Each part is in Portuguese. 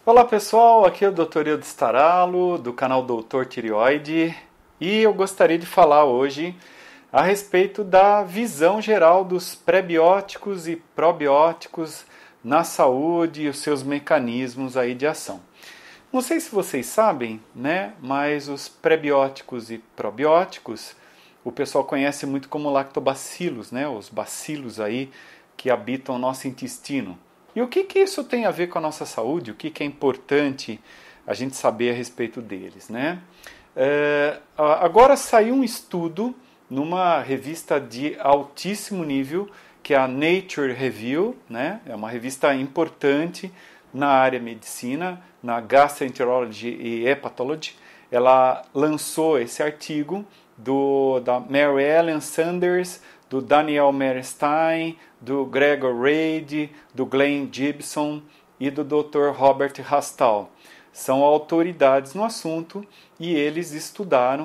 Olá pessoal, aqui é o Dr. Eudes Staralo, do canal Doutor Tireoide, e eu gostaria de falar hoje a respeito da visão geral dos prebióticos e probióticos na saúde e os seus mecanismos aí de ação. Não sei se vocês sabem, né, mas os prebióticos e probióticos o pessoal conhece muito como lactobacilos, né, os bacilos aí que habitam o nosso intestino. E o que isso tem a ver com a nossa saúde? O que é importante a gente saber a respeito deles, né? Agora saiu um estudo numa revista de altíssimo nível, que é a Nature Review, né? É uma revista importante na área medicina, na Gastroenterology e Hepatology. Ela lançou esse artigo da Mary Ellen Sanders, do Daniel Merenstein, do Gregor Reid, do Glenn Gibson e do Dr. Robert Rastal. São autoridades no assunto e eles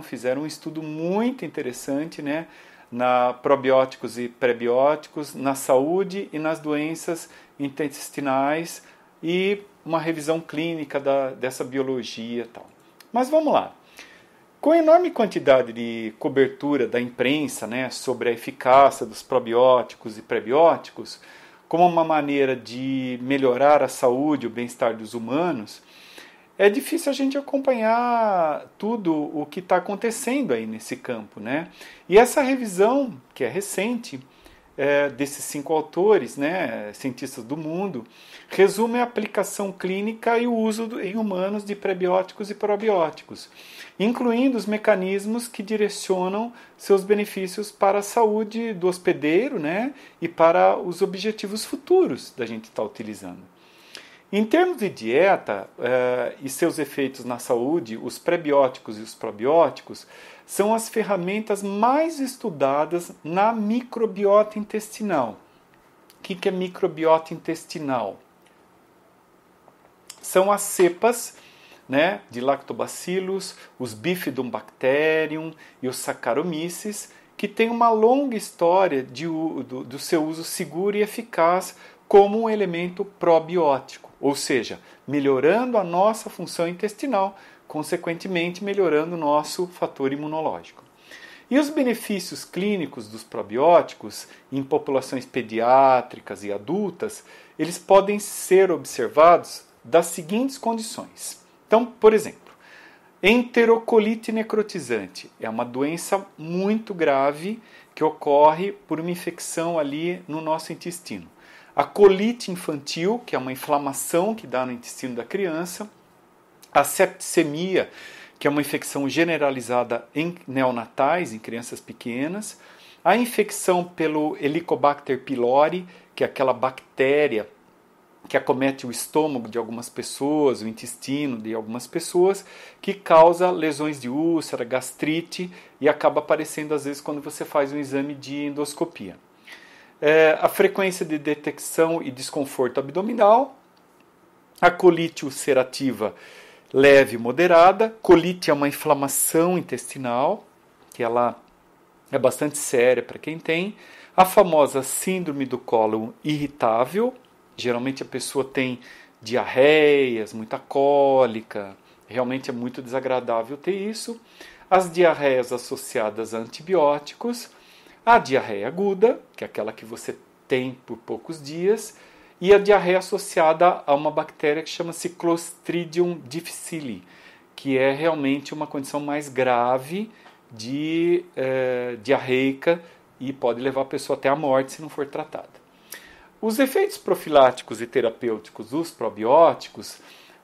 fizeram um estudo muito interessante, né, na probióticos e prebióticos, na saúde e nas doenças intestinais e uma revisão clínica dessa biologia e tal. Mas vamos lá. Com a enorme quantidade de cobertura da imprensa, né, sobre a eficácia dos probióticos e prebióticos como uma maneira de melhorar a saúde e o bem-estar dos humanos, é difícil a gente acompanhar tudo o que está acontecendo aí nesse campo, né? E essa revisão, que é recente, desses 5 autores, né, cientistas do mundo, resume a aplicação clínica e o uso em humanos de prebióticos e probióticos, incluindo os mecanismos que direcionam seus benefícios para a saúde do hospedeiro, né, e para os objetivos futuros da gente estar utilizando. Em termos de dieta e seus efeitos na saúde, os prebióticos e os probióticos são as ferramentas mais estudadas na microbiota intestinal. O que é microbiota intestinal? São as cepas, né, de lactobacillus, os bifidobacterium e os saccharomyces, que têm uma longa história do seu uso seguro e eficaz como um elemento probiótico, ou seja, melhorando a nossa função intestinal, consequentemente melhorando o nosso fator imunológico. E os benefícios clínicos dos probióticos em populações pediátricas e adultas, eles podem ser observados das seguintes condições. Então, por exemplo, enterocolite necrotizante é uma doença muito grave que ocorre por uma infecção ali no nosso intestino. A colite infantil, que é uma inflamação que dá no intestino da criança. A septicemia, que é uma infecção generalizada em neonatais, em crianças pequenas. A infecção pelo Helicobacter pylori, que é aquela bactéria que acomete o estômago de algumas pessoas, o intestino de algumas pessoas, que causa lesões de úlcera, gastrite e acaba aparecendo às vezes quando você faz um exame de endoscopia. A frequência de detecção e desconforto abdominal, a colite ulcerativa leve e moderada. Colite é uma inflamação intestinal, que ela é bastante séria para quem tem. A famosa síndrome do cólon irritável, geralmente a pessoa tem diarreias, muita cólica, realmente é muito desagradável ter isso. As diarreias associadas a antibióticos, a diarreia aguda, que é aquela que você tem por poucos dias, e a diarreia associada a uma bactéria que chama-se Clostridium difficile, que é realmente uma condição mais grave de diarreica e pode levar a pessoa até a morte se não for tratada. Os efeitos profiláticos e terapêuticos dos probióticos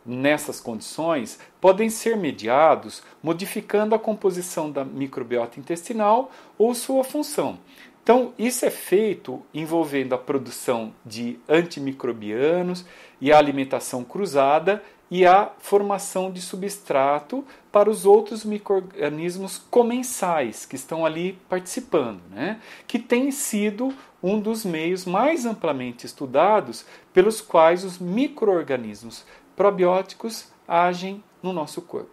nessas condições podem ser mediados modificando a composição da microbiota intestinal ou sua função. Então, isso é feito envolvendo a produção de antimicrobianos e a alimentação cruzada e a formação de substrato para os outros micro-organismos comensais que estão ali participando, né? Que tem sido um dos meios mais amplamente estudados pelos quais os micro-organismos probióticos agem no nosso corpo.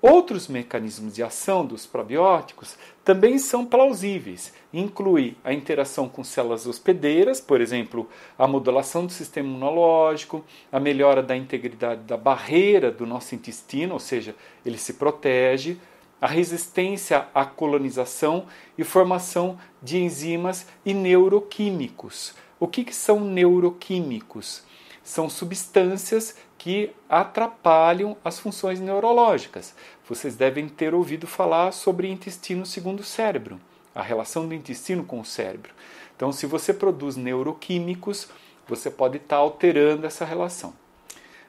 Outros mecanismos de ação dos probióticos também são plausíveis. Inclui a interação com células hospedeiras, por exemplo, a modulação do sistema imunológico, a melhora da integridade da barreira do nosso intestino, ou seja, ele se protege, a resistência à colonização e formação de enzimas e neuroquímicos. O que são neuroquímicos? São substâncias que atrapalham as funções neurológicas. Vocês devem ter ouvido falar sobre intestino segundo o cérebro, a relação do intestino com o cérebro. Então, se você produz neuroquímicos, você pode estar alterando essa relação.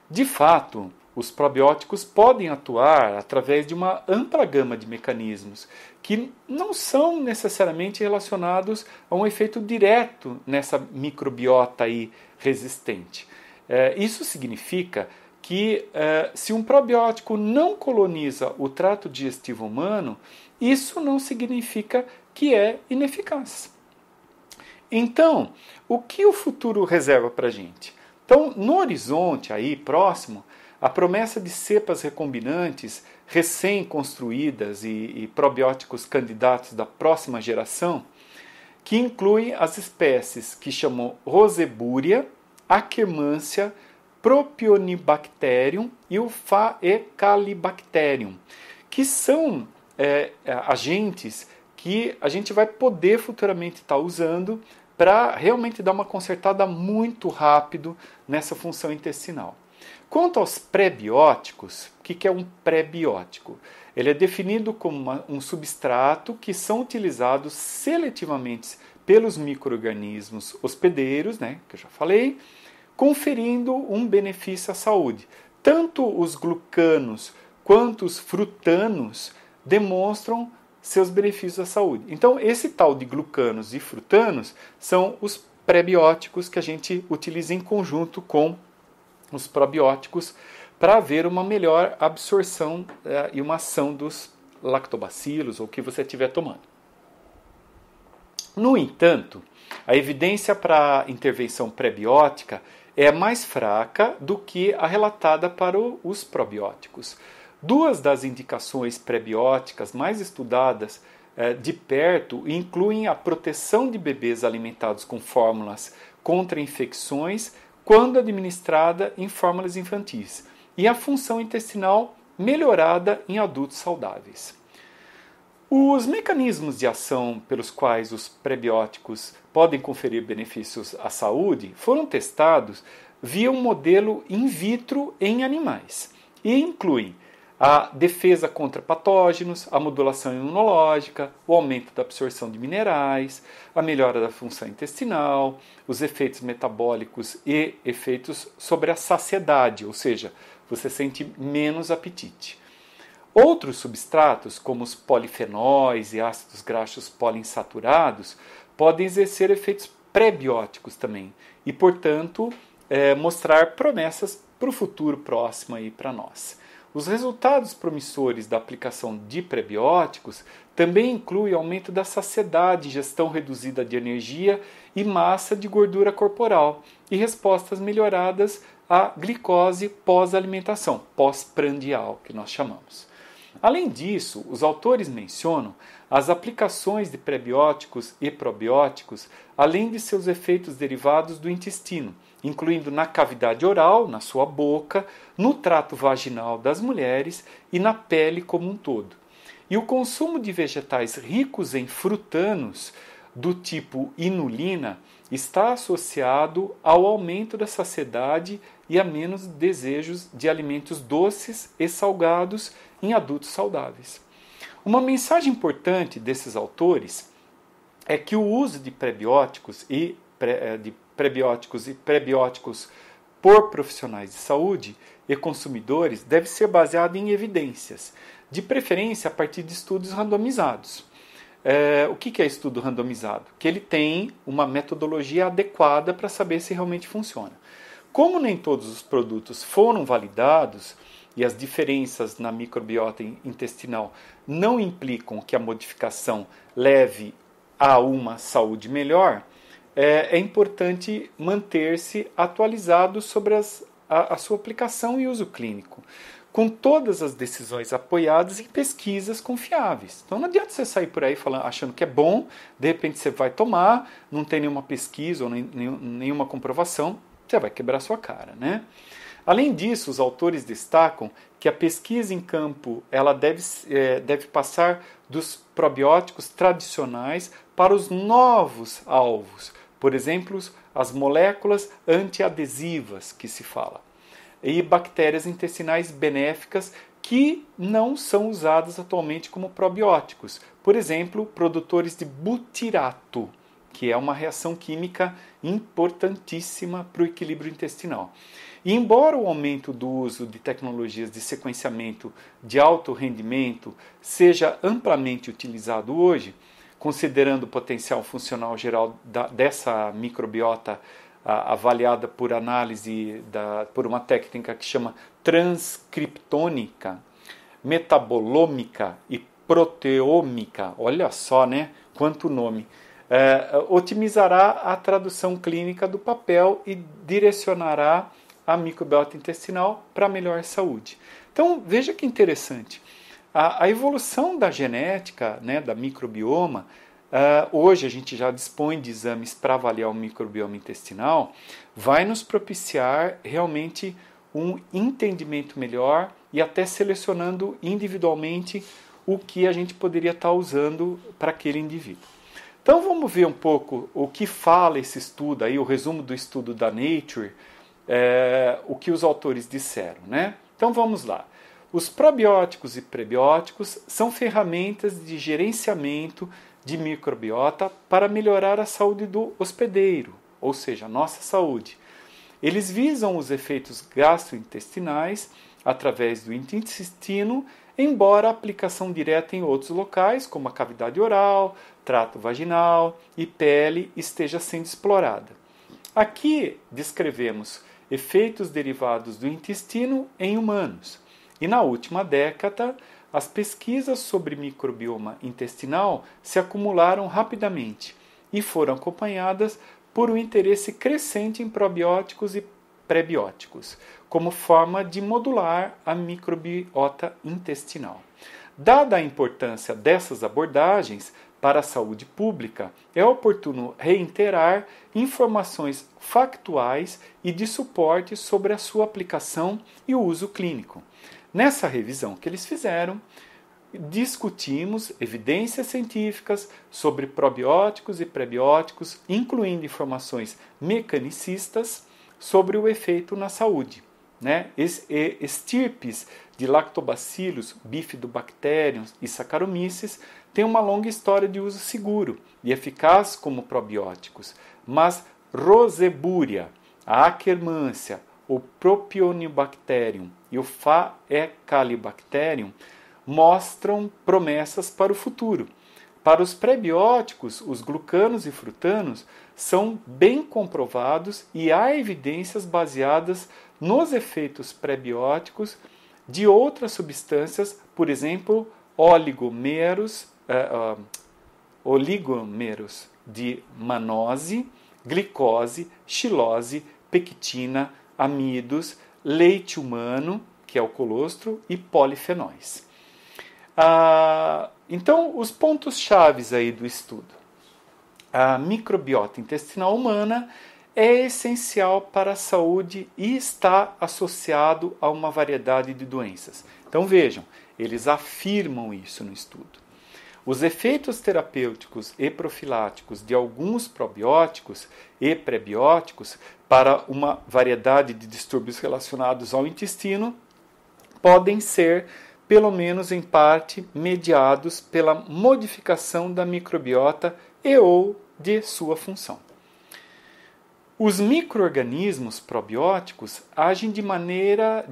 De fato, os probióticos podem atuar através de uma ampla gama de mecanismos que não são necessariamente relacionados a um efeito direto nessa microbiota aí resistente. Isso significa que se um probiótico não coloniza o trato digestivo humano, isso não significa que é ineficaz. Então, o que o futuro reserva para a gente? Então, no horizonte aí próximo, a promessa de cepas recombinantes recém-construídas e probióticos candidatos da próxima geração, que incluem as espécies que chamam Roseburia, Akkermansia, Propionibacterium e o Faecalibacterium, que são agentes que a gente vai poder futuramente estar usando para realmente dar uma consertada muito rápido nessa função intestinal. Quanto aos prebióticos, o que é um prebiótico? Ele é definido como um substrato que são utilizados seletivamente pelos micro-organismos hospedeiros, que eu já falei, conferindo um benefício à saúde. Tanto os glucanos quanto os frutanos demonstram seus benefícios à saúde. Então, esse tal de glucanos e frutanos são os prebióticos que a gente utiliza em conjunto com os probióticos para haver uma melhor absorção e uma ação dos lactobacilos ou o que você estiver tomando. No entanto, a evidência para a intervenção prebiótica é mais fraca do que a relatada para os probióticos. Duas das indicações prebióticas mais estudadas de perto incluem a proteção de bebês alimentados com fórmulas contra infecções quando administrada em fórmulas infantis e a função intestinal melhorada em adultos saudáveis. Os mecanismos de ação pelos quais os prebióticos podem conferir benefícios à saúde foram testados via um modelo in vitro em animais e incluem a defesa contra patógenos, a modulação imunológica, o aumento da absorção de minerais, a melhora da função intestinal, os efeitos metabólicos e efeitos sobre a saciedade, ou seja, você sente menos apetite. Outros substratos, como os polifenóis e ácidos graxos poliinsaturados, podem exercer efeitos prebióticos também e, portanto, mostrar promessas para o futuro próximo aí para nós. Os resultados promissores da aplicação de prebióticos também incluem aumento da saciedade, ingestão reduzida de energia e massa de gordura corporal e respostas melhoradas à glicose pós-alimentação, pós-prandial, que nós chamamos. Além disso, os autores mencionam as aplicações de prebióticos e probióticos, além de seus efeitos derivados do intestino, incluindo na cavidade oral, na sua boca, no trato vaginal das mulheres e na pele como um todo. E o consumo de vegetais ricos em frutanos do tipo inulina está associado ao aumento da saciedade e a menos desejos de alimentos doces e salgados em adultos saudáveis. Uma mensagem importante desses autores é que o uso de prebióticos e prebióticos por profissionais de saúde e consumidores deve ser baseado em evidências, de preferência a partir de estudos randomizados. O que é estudo randomizado? Que ele tem uma metodologia adequada para saber se realmente funciona. Como nem todos os produtos foram validados e as diferenças na microbiota intestinal não implicam que a modificação leve a uma saúde melhor, é importante manter-se atualizado sobre a sua aplicação e uso clínico. com todas as decisões apoiadas em pesquisas confiáveis. Então não adianta você sair por aí falando, achando que é bom, de repente você vai tomar, não tem nenhuma pesquisa ou nenhuma comprovação, você vai quebrar sua cara, né? Além disso, os autores destacam que a pesquisa em campo ela deve passar dos probióticos tradicionais para os novos alvos, por exemplo, as moléculas antiadesivas que se fala, e bactérias intestinais benéficas que não são usadas atualmente como probióticos. Por exemplo, produtores de butirato, que é uma reação química importantíssima para o equilíbrio intestinal. E embora o aumento do uso de tecnologias de sequenciamento de alto rendimento seja amplamente utilizado hoje, considerando o potencial funcional geral dessa microbiota avaliada por análise por uma técnica que chama transcriptônica, metabolômica e proteômica, olha só, né? Quanto nome! Otimizará a tradução clínica do papel e direcionará a microbiota intestinal para melhor saúde. Então, veja que interessante. A evolução da genética, né, da microbioma, hoje a gente já dispõe de exames para avaliar o microbioma intestinal, vai nos propiciar realmente um entendimento melhor e até selecionando individualmente o que a gente poderia estar usando para aquele indivíduo. Então vamos ver um pouco o que fala esse estudo, aí, o resumo do estudo da Nature, o que os autores disseram, né? Então vamos lá. Os probióticos e prebióticos são ferramentas de gerenciamento de microbiota para melhorar a saúde do hospedeiro, ou seja, a nossa saúde. Eles visam os efeitos gastrointestinais através do intestino, embora a aplicação direta em outros locais, como a cavidade oral, trato vaginal e pele, esteja sendo explorada. Aqui descrevemos efeitos derivados do intestino em humanos. E na última década, as pesquisas sobre microbioma intestinal se acumularam rapidamente e foram acompanhadas por um interesse crescente em probióticos e prebióticos, como forma de modular a microbiota intestinal. Dada a importância dessas abordagens para a saúde pública, é oportuno reiterar informações factuais e de suporte sobre a sua aplicação e o uso clínico. Nessa revisão que eles fizeram, discutimos evidências científicas sobre probióticos e prebióticos, incluindo informações mecanicistas sobre o efeito na saúde, né? Estirpes de lactobacillus, bifidobacterium e saccharomyces têm uma longa história de uso seguro e eficaz como probióticos, mas Roseburia, a Akkermansia, o Propionibacterium e o Faecalibacterium mostram promessas para o futuro. Para os prebióticos, os glucanos e frutanos são bem comprovados e há evidências baseadas nos efeitos prebióticos de outras substâncias, por exemplo, oligomêros de mannose, glicose, xilose, pectina, amidos, leite humano, que é o colostro, e polifenóis. Então, os pontos-chave aí do estudo. A microbiota intestinal humana é essencial para a saúde e está associado a uma variedade de doenças. Então vejam, eles afirmam isso no estudo. Os efeitos terapêuticos e profiláticos de alguns probióticos e prebióticos para uma variedade de distúrbios relacionados ao intestino podem ser, pelo menos em parte, mediados pela modificação da microbiota e ou de sua função. Os micro-organismos probióticos agem de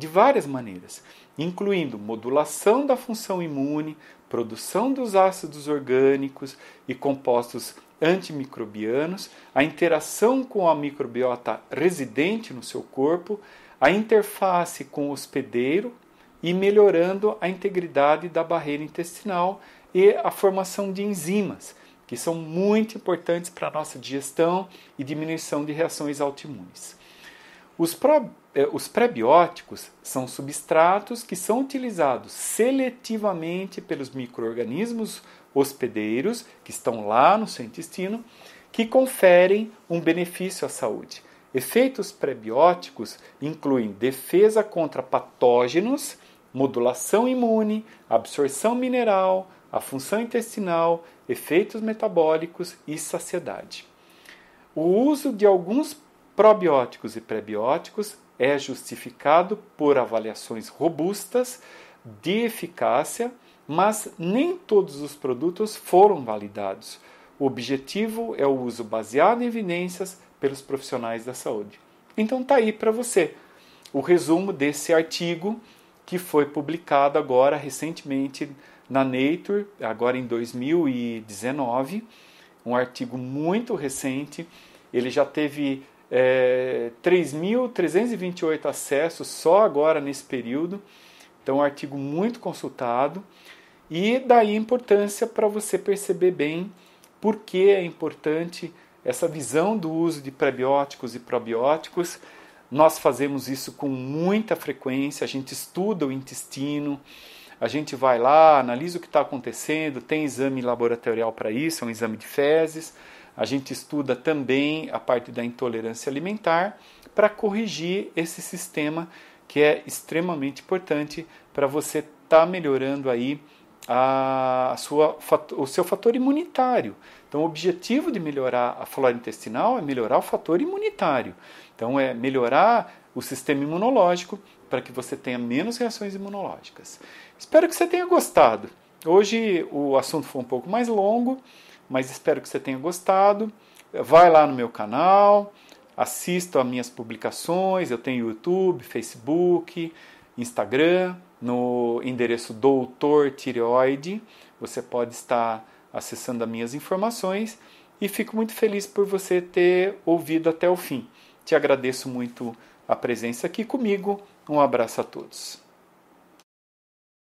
várias maneiras, incluindo modulação da função imune, produção dos ácidos orgânicos e compostos antimicrobianos, a interação com a microbiota residente no seu corpo, a interface com o hospedeiro e melhorando a integridade da barreira intestinal e a formação de enzimas, que são muito importantes para a nossa digestão e diminuição de reações autoimunes. Os prebióticos são substratos que são utilizados seletivamente pelos micro-organismos hospedeiros, que estão lá no seu intestino, que conferem um benefício à saúde. Efeitos prebióticos incluem defesa contra patógenos, modulação imune, absorção mineral, a função intestinal, efeitos metabólicos e saciedade. O uso de alguns probióticos e prebióticos é justificado por avaliações robustas de eficácia, mas nem todos os produtos foram validados. O objetivo é o uso baseado em evidências pelos profissionais da saúde. Então tá aí para você o resumo desse artigo que foi publicado agora recentemente na Nature, agora em 2019, um artigo muito recente. Ele já teve 3.328 acessos só agora nesse período, então é um artigo muito consultado, e daí a importância para você perceber bem por que é importante essa visão do uso de prebióticos e probióticos. Nós fazemos isso com muita frequência, a gente estuda o intestino, a gente vai lá, analisa o que está acontecendo, tem exame laboratorial para isso, é um exame de fezes. A gente estuda também a parte da intolerância alimentar para corrigir esse sistema que é extremamente importante para você estar melhorando aí o seu fator imunitário. Então, o objetivo de melhorar a flora intestinal é melhorar o fator imunitário. Então, é melhorar o sistema imunológico para que você tenha menos reações imunológicas. Espero que você tenha gostado. Hoje o assunto foi um pouco mais longo, mas espero que você tenha gostado. Vai lá no meu canal, assista as minhas publicações. Eu tenho YouTube, Facebook, Instagram, no endereço Doutor Tireoide. Você pode estar acessando as minhas informações e fico muito feliz por você ter ouvido até o fim. Te agradeço muito a presença aqui comigo. Um abraço a todos.